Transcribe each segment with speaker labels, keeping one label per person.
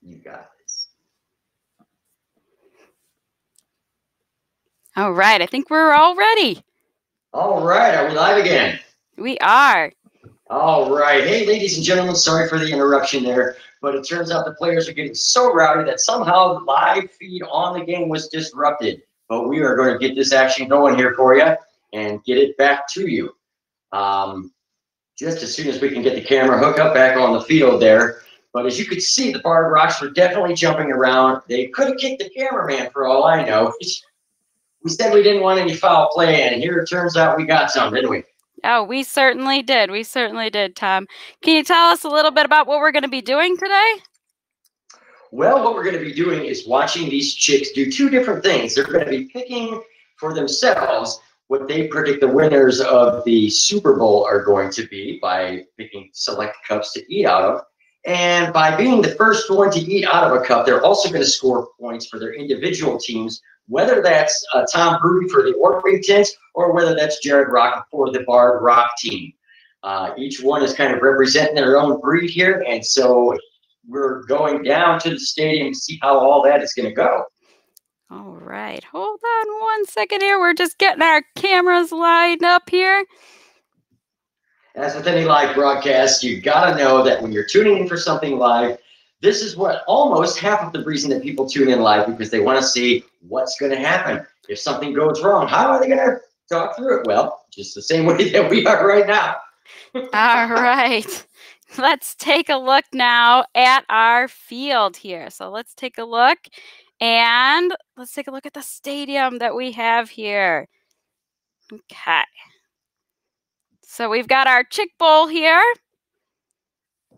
Speaker 1: You got this.
Speaker 2: All right, I think we're all ready.
Speaker 1: All right, are we live again?
Speaker 2: We are.
Speaker 1: All right. Hey, ladies and gentlemen, sorry for the interruption there, but it turns out the players are getting so rowdy that somehow the live feed on the game was disrupted. But we are going to get this action going here for you and get it back to you. Just as soon as we can get the camera hook up back on the field there. But as you could see, the Barred Rocks were definitely jumping around. They could have kicked the cameraman for all I know. We said we didn't want any foul play, and here it turns out we got some, didn't we?
Speaker 2: Oh, we certainly did. We certainly did, Tom. Can you tell us a little bit about what we're going to be doing today?
Speaker 1: Well, what we're going to be doing is watching these chicks do two different things. They're going to be picking for themselves what they predict the winners of the Super Bowl are going to be by picking select cups to eat out of. And by being the first one to eat out of a cup, they're also going to score points for their individual teams, whether that's Tom Brody for the Orpingtons or whether that's Jared Rock for the Barred Rock team. Each one is kind of representing their own breed here, and so we're going down to the stadium to see how all that is going to go.
Speaker 2: All right. Hold on one second here. We're just getting our cameras lined up here.
Speaker 1: As with any live broadcast, you got to know that when you're tuning in for something live, this is what almost half of the reason that people tune in live, because they want to see what's going to happen. If something goes wrong, how are they going to talk through it? Well, just the same way that we are right now.
Speaker 2: All right. Let's take a look now at our field here. So let's take a look, and let's take a look at the stadium that we have here. Okay. So we've got our chick bowl here,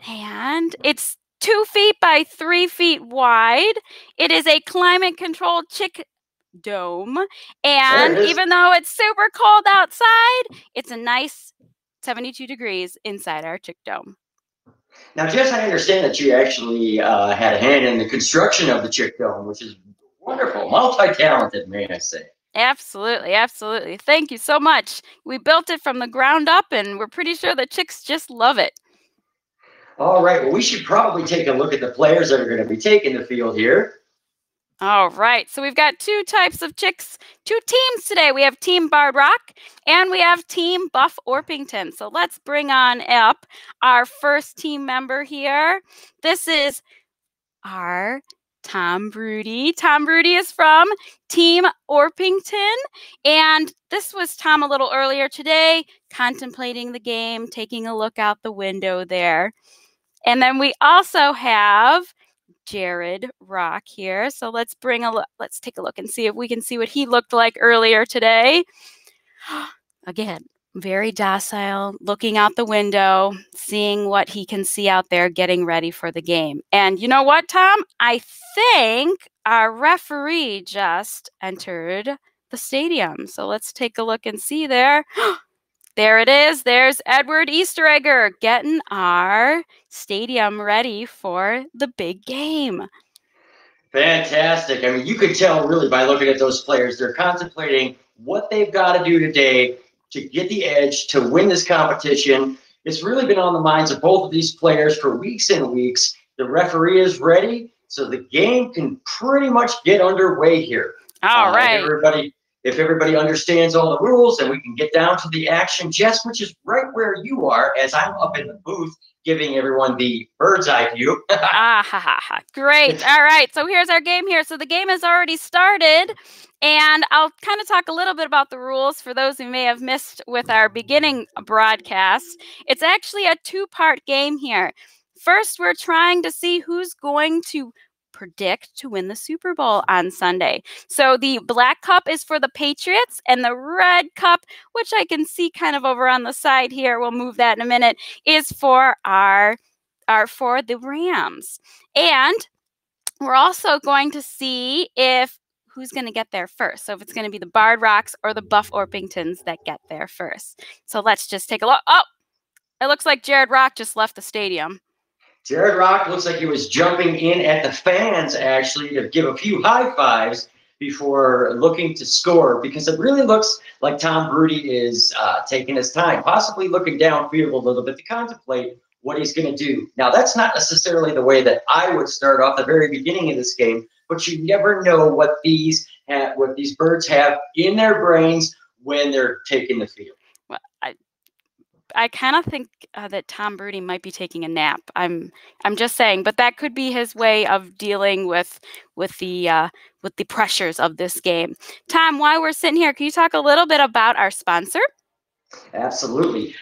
Speaker 2: and it's 2 feet by 3 feet wide. It is a climate-controlled chick dome, and even though it's super cold outside, it's a nice 72 degrees inside our chick dome.
Speaker 1: Now, Jess, I understand that you actually had a hand in the construction of the chick dome, which is wonderful, multi-talented, may I say.
Speaker 2: Absolutely, absolutely. Thank you so much. We built it from the ground up, and we're pretty sure the chicks just love it.
Speaker 1: All right, well, we should probably take a look at the players that are going to be taking the field here.
Speaker 2: All right, so we've got two types of chicks, two teams today. We have Team Barred Rock and we have Team Buff Orpington. So let's bring on up our first team member here. This is our Tom Brody. Tom Brody is from Team Orpington, and this was Tom a little earlier today, contemplating the game, taking a look out the window there. And then we also have Jared Rock here. So let's take a look and see if we can see what he looked like earlier today. Again, very docile, looking out the window, seeing what he can see out there, getting ready for the game. And you know what, Tom? I think our referee just entered the stadium. So let's take a look and see there. There it is. There's Edward Easteregger getting our stadium ready for the big game.
Speaker 1: Fantastic. I mean, you could tell really by looking at those players, they're contemplating what they've got to do today to get the edge, to win this competition. It's really been on the minds of both of these players for weeks and weeks. The referee is ready, so the game can pretty much get underway here.
Speaker 2: All right.
Speaker 1: If everybody understands all the rules, and we can get down to the action, Jess, which is right where you are, as I'm up in the booth giving everyone the bird's eye view.
Speaker 2: Great. All right. So here's our game here. So the game has already started, and I'll kind of talk a little bit about the rules for those who may have missed with our beginning broadcast. It's actually a two-part game here. First, we're trying to see who's going to predict to win the Super Bowl on Sunday. So the black cup is for the Patriots, and the red cup, which I can see kind of over on the side here, we'll move that in a minute, is for for the Rams. And we're also going to see who's going to get there first. So if it's going to be the Barred Rocks or the Buff Orpingtons that get there first. So let's just take a look. Oh, it looks like Jared Rock just left the stadium.
Speaker 1: Jared Rock looks like he was jumping in at the fans, actually, to give a few high fives before looking to score, because it really looks like Tom Brody is taking his time, possibly looking downfield a little bit to contemplate what he's going to do. Now, that's not necessarily the way that I would start off the very beginning of this game, but you never know what these birds have in their brains when they're taking the field.
Speaker 2: Well, I kind of think that Tom Brady might be taking a nap. I'm just saying, but that could be his way of dealing with the pressures of this game. Tom, while we're sitting here, can you talk a little bit about our sponsor?
Speaker 1: Absolutely.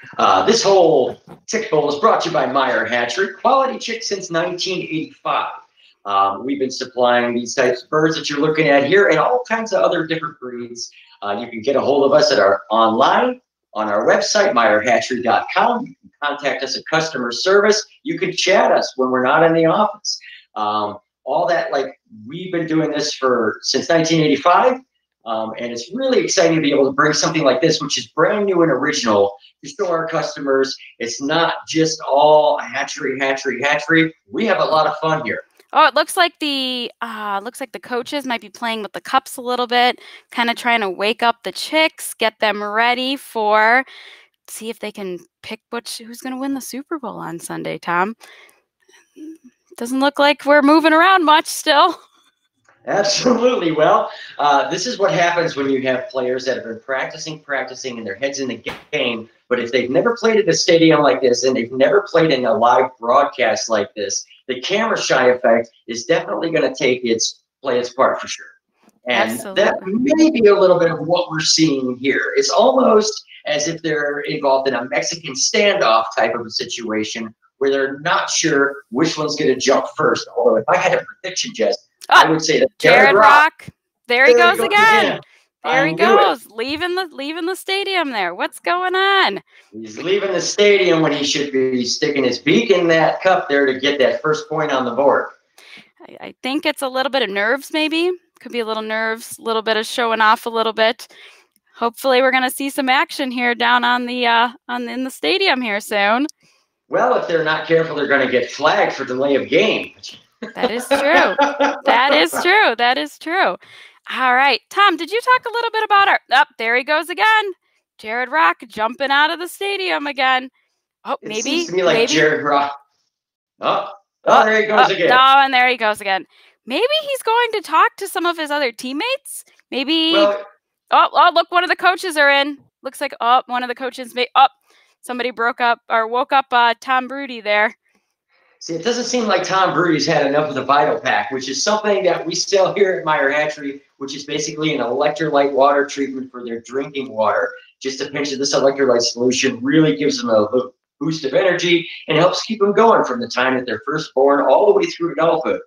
Speaker 1: This whole Chick Bowl is brought to you by Meyer Hatchery, quality chicks since 1985. We've been supplying these types of birds that you're looking at here and all kinds of other different breeds. You can get a hold of us at our online on our website, meyerhatchery.com. You can contact us at customer service. You can chat us when we're not in the office. All that, like, we've been doing this since 1985. And it's really exciting to be able to bring something like this, which is brand new and original, to show our customers it's not just all hatchery. We have a lot of fun here.
Speaker 2: Oh, it looks like the coaches might be playing with the cups a little bit, kind of trying to wake up the chicks, get them ready see if they can pick who's going to win the Super Bowl on Sunday, Tom. Doesn't look like we're moving around much still.
Speaker 1: Absolutely. Well, this is what happens when you have players that have been practicing, and their heads in the game. But if they've never played at a stadium like this, and they've never played in a live broadcast like this, the camera shy effect is definitely going to play its part for sure. And
Speaker 2: Absolutely.
Speaker 1: That may be a little bit of what we're seeing here. It's almost as if they're involved in a Mexican standoff type of a situation where they're not sure which one's going to jump first. Although if I had a prediction, Jess, I would say that
Speaker 2: Jared Rock. There he goes again.
Speaker 1: There
Speaker 2: he goes, leaving the stadium there. What's going on?
Speaker 1: He's leaving the stadium when he should be sticking his beak in that cup there to get that first point on the board.
Speaker 2: I think it's a little bit of nerves, maybe. Could be a little nerves, a little bit of showing off a little bit. Hopefully we're going to see some action here down in the stadium here soon.
Speaker 1: Well, if they're not careful, they're going to get flagged for delay of game.
Speaker 2: That is true. That is true. All right. Tom, did you talk a little bit about there he goes again. Jared Rock jumping out of the stadium again.
Speaker 1: It seems to me like Jared Rock. There he goes again.
Speaker 2: Oh, and there he goes again. Maybe he's going to talk to some of his other teammates. Maybe. Well, look, one of the coaches are in. Looks like one of the coaches somebody woke up Tom Brady there.
Speaker 1: See, it doesn't seem like Tom Brady's had enough of the Vital Pack, which is something that we sell here at Meyer Hatchery, which is basically an electrolyte water treatment for their drinking water. Just a pinch of this electrolyte solution really gives them a boost of energy and helps keep them going from the time that they're first born all the way through adulthood.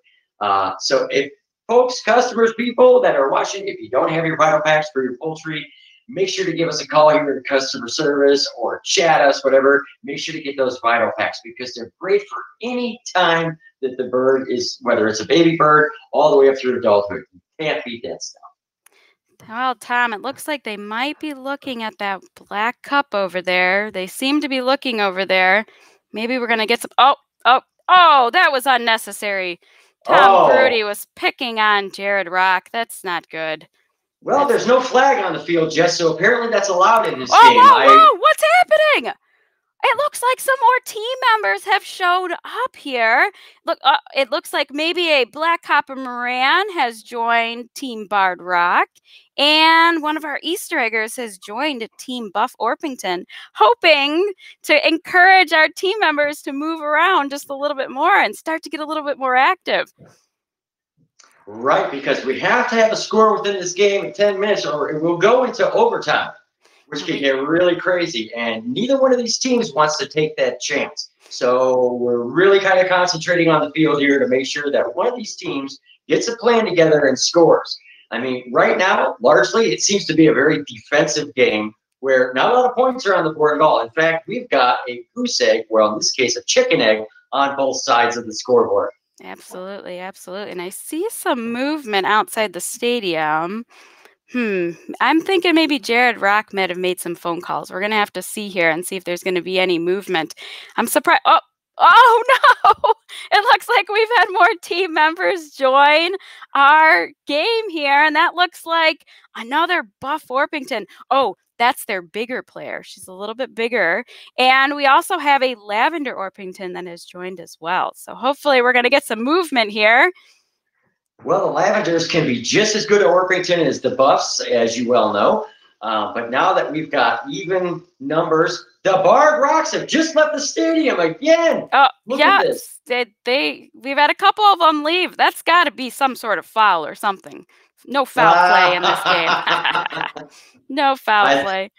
Speaker 1: So if folks, customers, people that are watching, if you don't have your Vital Packs for your poultry, make sure to give us a call here at customer service or chat us, whatever. Make sure to get those Vital Packs because they're great for any time that the bird is, whether it's a baby bird, all the way up through adulthood. You can't beat that stuff.
Speaker 2: Well, Tom, it looks like they might be looking at that black cup over there. They seem to be looking over there. Maybe we're going to get some. Oh, that was unnecessary. Tom Brady was picking on Jared Rock. That's not good.
Speaker 1: Well, there's no flag on the field, Jess, so apparently that's allowed in this game.
Speaker 2: Whoa, what's happening? It looks like some more team members have showed up here. Look, it looks like maybe a Black Copper Moran has joined Team Bard Rock, and one of our Easter eggers has joined Team Buff Orpington, hoping to encourage our team members to move around just a little bit more and start to get a little bit more active.
Speaker 1: Right, because we have to have a score within this game in 10 minutes or it will go into overtime, which can get really crazy. And neither one of these teams wants to take that chance. So we're really kind of concentrating on the field here to make sure that one of these teams gets a plan together and scores. I mean, right now, largely, it seems to be a very defensive game where not a lot of points are on the board at all. In fact, we've got a goose egg, well, in this case, a chicken egg on both sides of the scoreboard.
Speaker 2: Absolutely. And I see some movement outside the stadium. I'm thinking maybe Jared Rock might have made some phone calls. We're going to have to see here and see if there's going to be any movement. I'm surprised. Oh, no. It looks like we've had more team members join our game here, and that looks like another Buff Orpington. Oh, That's their bigger player. She's a little bit bigger. And we also have a lavender Orpington that has joined as well. So hopefully we're going to get some movement here.
Speaker 1: Well, the Lavenders can be just as good at Orpington as the Buffs, as you well know. But now that we've got even numbers, the Barred Rocks have just left the stadium again.
Speaker 2: Oh,
Speaker 1: Look
Speaker 2: yeah,
Speaker 1: at this.
Speaker 2: we've had a couple of them leave. That's got to be some sort of foul or something. No foul play in this game. No foul play.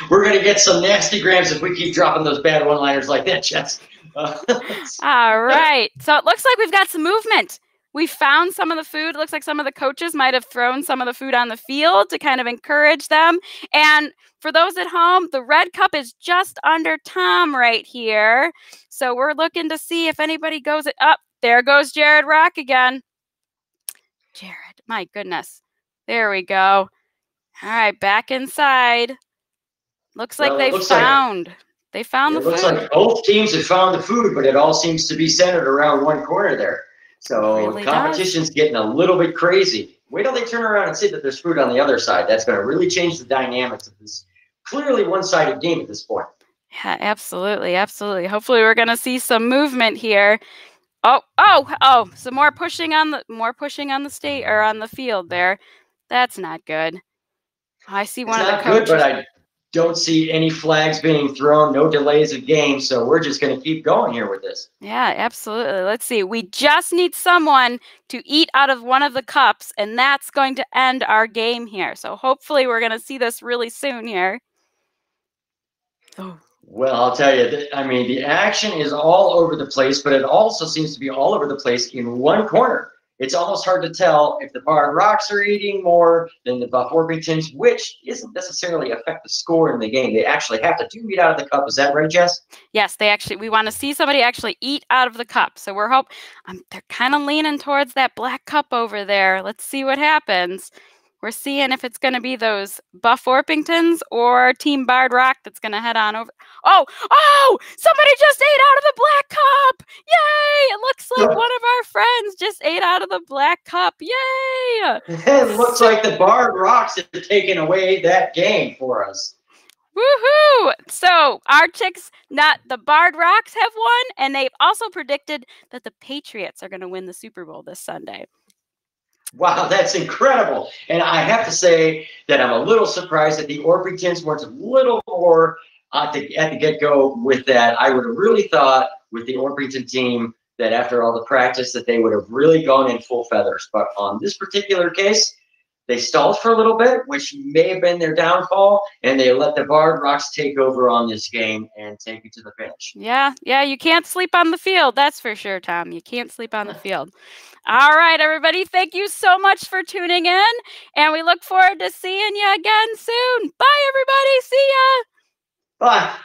Speaker 1: We're gonna get some nasty grams if we keep dropping those bad one-liners like that, Jess.
Speaker 2: All right. So it looks like we've got some movement. We found some of the food. It looks like some of the coaches might have thrown some of the food on the field to kind of encourage them. And for those at home, the red cup is just under Tom right here. So we're looking to see if anybody goes up. There goes Jared Rock again. Jared, my goodness. There we go. All right, back inside. Looks like they found the food.
Speaker 1: It looks like both teams have found the food, but it all seems to be centered around one corner there. So the competition's getting a little bit crazy. Wait till they turn around and see that there's food on the other side. That's going to really change the dynamics of this clearly one-sided game at this point.
Speaker 2: Yeah, absolutely, absolutely. Hopefully we're going to see some movement here. Oh, some more pushing on the state or on the field there. That's not good. I see one of the coaches.
Speaker 1: Good, but I don't see any flags being thrown, no delays of game, so we're just going to keep going here with this.
Speaker 2: Yeah, absolutely. Let's see. We just need someone to eat out of one of the cups, and that's going to end our game here. So hopefully we're going to see this really soon here.
Speaker 1: Oh. Well, I'll tell you, I mean, the action is all over the place, but it also seems to be all over the place in one corner. It's almost hard to tell if the Barred Rocks are eating more than the Buff Orpingtons, which doesn't necessarily affect the score in the game. They actually have to eat out of the cup. Is that right, Jess?
Speaker 2: Yes, we want to see somebody actually eat out of the cup. So they're kind of leaning towards that black cup over there. Let's see what happens. We're seeing if it's going to be those Buff Orpingtons or Team Barred Rock that's going to head on over. Oh, somebody just ate out of the black cup. Yay! It looks like one of our friends just ate out of the black cup. Yay!
Speaker 1: It looks like the Barred Rocks have taken away that game for us.
Speaker 2: Woohoo! So our chicks, not the Barred Rocks, have won, and they've also predicted that the Patriots are going to win the Super Bowl this Sunday.
Speaker 1: Wow, that's incredible. And I have to say that I'm a little surprised that the Orpingtons weren't a little more at the get-go with that. I would have really thought with the Orpington team that after all the practice that they would have really gone in full feathers. But on this particular case, they stalled for a little bit, which may have been their downfall, and they let the Barred Rocks take over on this game and take it to the finish.
Speaker 2: Yeah, you can't sleep on the field. That's for sure, Tom. You can't sleep on the field. All right, everybody. Thank you so much for tuning in, and we look forward to seeing you again soon. Bye, everybody. See ya.
Speaker 1: Bye.